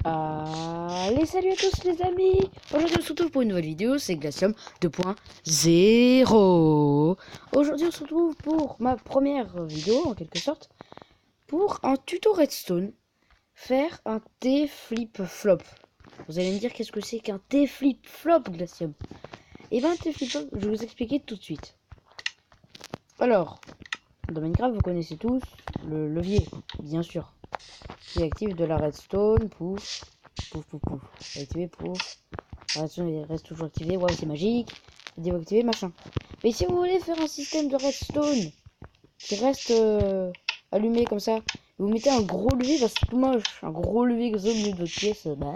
Allez, salut à tous les amis. Aujourd'hui on se retrouve pour une nouvelle vidéo, c'est Glacium 2.0. Aujourd'hui on se retrouve pour ma première vidéo en quelque sorte, pour un tuto redstone, faire un T-flip-flop. Vous allez me dire qu'est-ce que c'est qu'un T-flip-flop, Glacium? Et ben un T-flip-flop, je vais vous expliquer tout de suite. Alors, dans Minecraft vous connaissez tous le levier, bien sûr, qui active de la redstone, pouf. Pouf, pouf, pouf. Activé, pouf. La redstone reste toujours activée. Ouais, c'est magique. Désactiver, machin. Mais si vous voulez faire un système de redstone qui reste allumé comme ça, vous mettez un gros levier, bah, c'est tout moche. Un gros levier que ça au milieu de votre pièce, bah,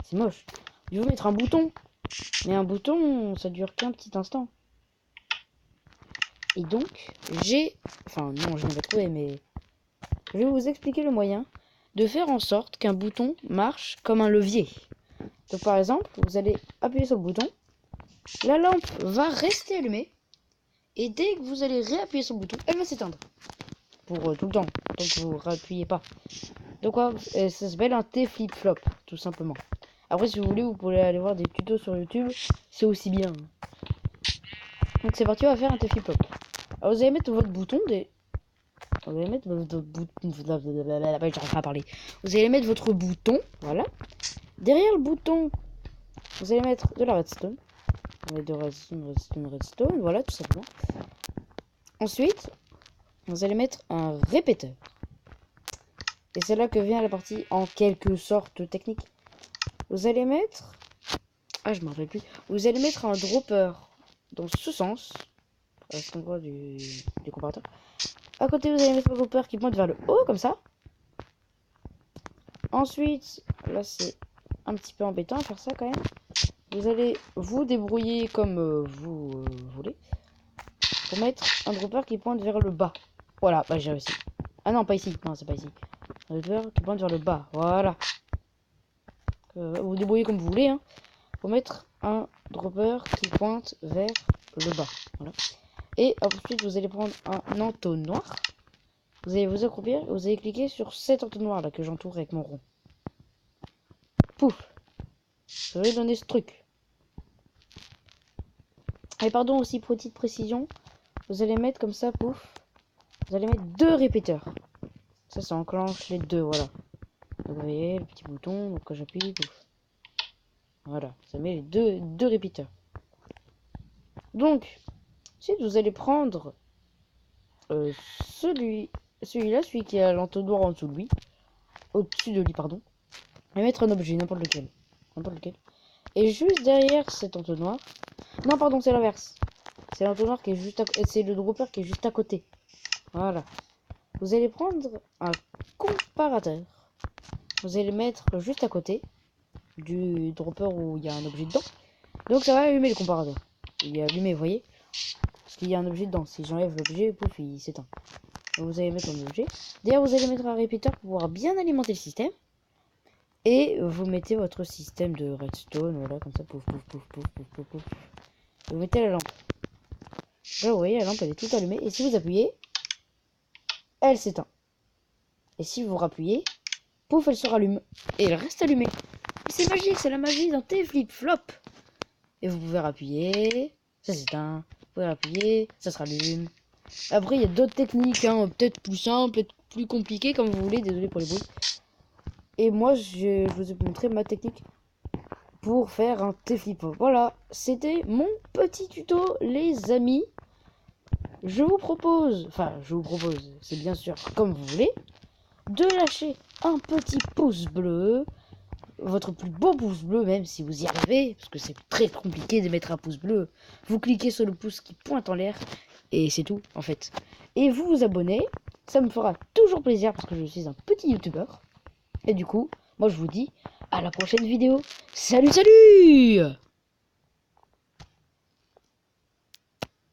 c'est moche. Je vais vous mettre un bouton. Mais un bouton, ça dure qu'un petit instant. Et donc, enfin, non, je n'ai pas trouvé, mais je vais vous expliquer le moyen de faire en sorte qu'un bouton marche comme un levier. Donc par exemple, vous allez appuyer sur le bouton, la lampe va rester allumée, et dès que vous allez réappuyer sur le bouton, elle va s'éteindre. Pour tout le temps, tant que vous ne réappuyez pas. Donc quoi, ça s'appelle un T-flip-flop, tout simplement. Après si vous voulez, vous pouvez aller voir des tutos sur YouTube, c'est aussi bien. Donc c'est parti, on va faire un T-flip-flop. Alors vous allez mettre votre bouton Vous allez mettre votre bouton... J'arrive pas à parler. Vous allez mettre votre bouton, voilà. Derrière le bouton, vous allez mettre de la redstone. De redstone, voilà, tout simplement. Ensuite, vous allez mettre un répéteur. Et c'est là que vient la partie en quelque sorte technique. Vous allez mettre... Ah, je m'en rappelle plus. Vous allez mettre un dropper dans ce sens. À cet endroit du comparateur. À côté, vous allez mettre un dropper qui pointe vers le haut, comme ça. Ensuite, là, c'est un petit peu embêtant à faire ça quand même. Vous allez vous débrouiller comme vous voulez pour mettre un dropper qui pointe vers le bas. Voilà, bah j'ai réussi. Ah non, pas ici. Non, c'est pas ici. Un dropper qui pointe vers le bas. Voilà. Vous débrouillez comme vous voulez. Hein. Faut mettre un dropper qui pointe vers le bas. Voilà. Et ensuite, vous allez prendre un entonnoir. Vous allez vous accroupir. Vous allez cliquer sur cet entonnoir là que j'entoure avec mon rond. Pouf. Ça va donner ce truc. Et pardon aussi, petite précision. Vous allez mettre comme ça, pouf. Vous allez mettre deux répéteurs. Ça enclenche les deux, voilà. Donc, vous voyez, le petit bouton, donc quand j'appuie, pouf. Voilà, ça met les deux répéteurs. Donc, ensuite, vous allez prendre celui-là, celui qui a l'entonnoir en dessous de lui. Au-dessus de lui, pardon. Et mettre un objet, n'importe lequel. N'importe lequel. Et juste derrière cet entonnoir... Non, pardon, c'est l'inverse. C'est l'entonnoir qui est juste à... C'est le dropper qui est juste à côté. Voilà. Vous allez prendre un comparateur. Vous allez le mettre juste à côté du dropper où il y a un objet dedans. Donc ça va allumer le comparateur. Il est allumé, vous voyez. Parce qu'il y a un objet dedans. Si j'enlève l'objet, pouf, il s'éteint. Donc vous allez mettre un objet. D'ailleurs, vous allez mettre un répéteur pour pouvoir bien alimenter le système. Et vous mettez votre système de redstone, voilà, comme ça, pouf, pouf, pouf, pouf, pouf, pouf, pouf. Vous mettez la lampe. Là, vous voyez, la lampe, elle est toute allumée. Et si vous appuyez, elle s'éteint. Et si vous rappuyez, pouf, elle se rallume. Et elle reste allumée. C'est magique, c'est la magie d'un T-flip-flop. Et vous pouvez rappuyer, ça s'éteint. Vous pouvez rappuyer, ça se rallume. Après, il y a d'autres techniques, hein, peut-être plus simples, peut-être plus compliquées, comme vous voulez. Désolé pour les bruits. Et moi, je vous ai montré ma technique pour faire un T-flip-flop. Voilà, c'était mon petit tuto, les amis. Je vous propose, c'est bien sûr comme vous voulez, de lâcher un petit pouce bleu, votre plus beau pouce bleu, même si vous y arrivez, parce que c'est très compliqué de mettre un pouce bleu. Vous cliquez sur le pouce qui pointe en l'air, et c'est tout, en fait. Et vous vous abonnez, ça me fera toujours plaisir, parce que je suis un petit youtubeur. Et du coup, moi je vous dis à la prochaine vidéo. Salut, salut!